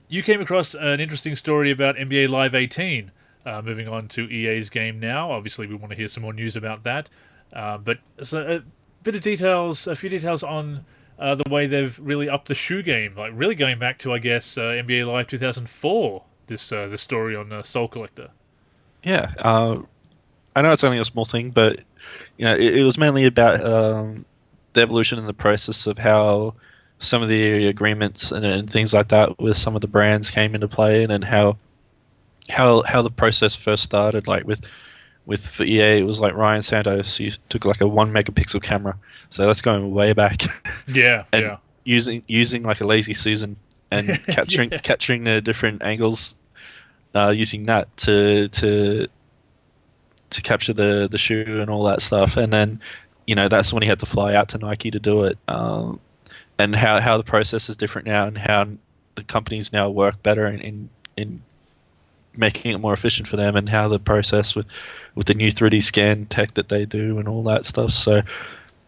You came across an interesting story about NBA Live 18. Moving on to EA's game now. Obviously, we want to hear some more news about that. But so a bit of details, a few details on the way they've really upped the shoe game. Like really going back to, I guess, NBA Live 2004. This story on Soul Collector. Yeah, I know it's only a small thing, but it was mainly about the evolution and the process of how some of the agreements and things like that with some of the brands came into play, and then how the process first started. Like with for EA, it was like Ryan Santos took like a 1 megapixel camera, so that's going way back, Yeah, and yeah, using like a lazy Susan and yeah, capturing the different angles, using that to capture the shoe and all that stuff. And then, that's when he had to fly out to Nike to do it. And how the process is different now, and how the companies now work better in making it more efficient for them, and how the process with the new 3D scan tech that they do and all that stuff. So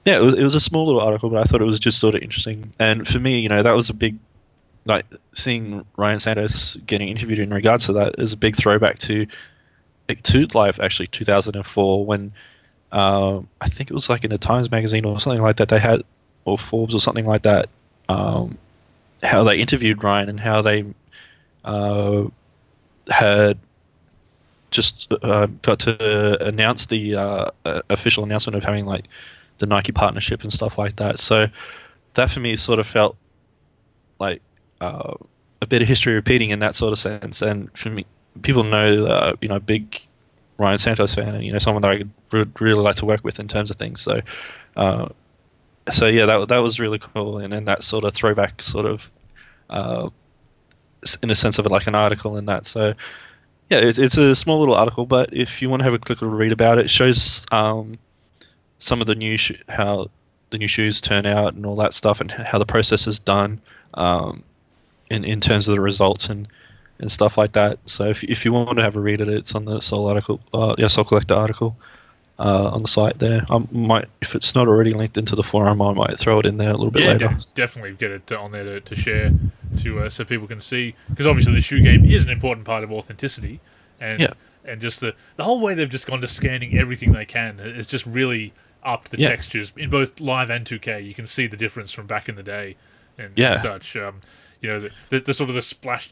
yeah, it was a small little article, but I thought it was just sort of interesting. And for me, that was a big, like, seeing Ryan Santos getting interviewed in regards to that is a big throwback to live, actually, 2004, when I think it was like in the Times magazine or something like that, they had, or Forbes or something like that, how they interviewed Ryan, and how they uh, had just got to announce the official announcement of having like the Nike partnership and stuff like that. So that for me sort of felt like a bit of history repeating in that sort of sense. And for me, people know, big Ryan Santos fan, and someone that I would really like to work with in terms of things. Uh, so yeah, that was really cool. And then that sort of throwback, sort of, uh, in a sense of it, like an article in that. So yeah, it's a small little article, but if you want to have a quick little read about it, it shows some of the how the new shoes turn out and all that stuff, and how the process is done, in terms of the results and stuff like that. So if you want to have a read at it, it's on the Soul article, Soul Collector article, on the site there. I might, if it's not already linked into the forum, I might throw it in there a little bit yeah. later. Definitely get it on there to share so people can see, because obviously the shoe game is an important part of authenticity, and Yeah, just the whole way they've just gone to scanning everything they can is just really upped the yeah, textures in both live and 2K. You can see the difference from back in the day and yeah, such. The sort of the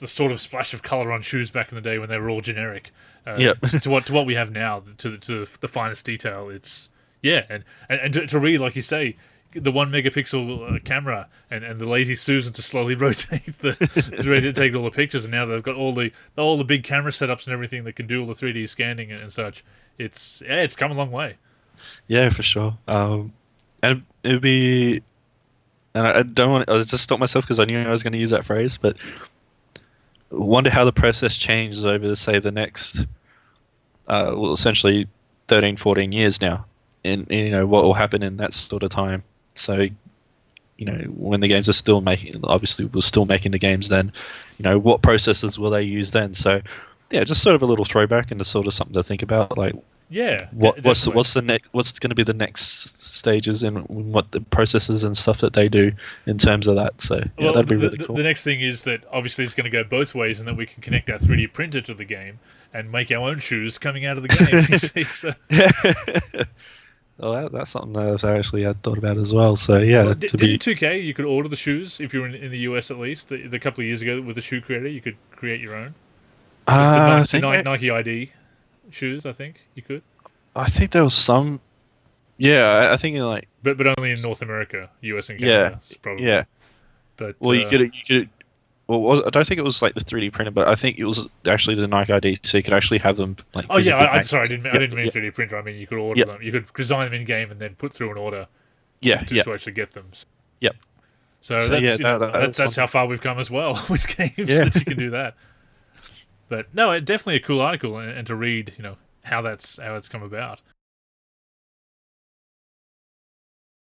sort of splash of color on shoes back in the day when they were all generic, yeah, to what we have now, to the finest detail. It's yeah, and to read, like you say, the 1 megapixel camera and the lazy Susan to slowly rotate to take all the pictures, and now they've got all the big camera setups and everything that can do all the 3D scanning and such. It's come a long way. yeah, for sure. And it would be, and I don't want. I just stopped myself because I knew I was going to use that phrase, but wonder how the process changes over, say, the next, well, essentially 13, 14 years now, and what will happen in that sort of time. So, when the games are still making, obviously we're still making the games then, what processes will they use then? So, yeah, just sort of a little throwback, and just sort of something to think about, like Yeah, definitely. what's the next, what's going to be the next stages, and what the processes and stuff that they do in terms of that. So yeah, Well, that'd be really the cool. next thing is that obviously it's going to go both ways, and that we can connect our 3D printer to the game and make our own shoes coming out of the game. You see, so, Well, that's something that I actually had thought about as well. So yeah, well, to didn't be 2K you could order the shoes if you were in the US, at least the couple of years ago with the shoe creator you could create your own I The think Nike ID shoes. I think you could, I think there was some. Yeah, I think like, but only in North America, US and yeah, Canada probably. yeah. But Well, you could. Well, I don't think it was like the 3D printer, but I think it was actually the Nike ID, so you could actually have them like oh yeah, physically made. sorry, I Yep, didn't mean yep, 3D printer. I mean you could order yep, them. You could design them in game and then put through an order yeah, yeah, to actually get them. yep. So So yeah, that's that was that's something. how far we've come as well with games Yeah, that you can do that. But no, definitely a cool article and to read, how that's come about.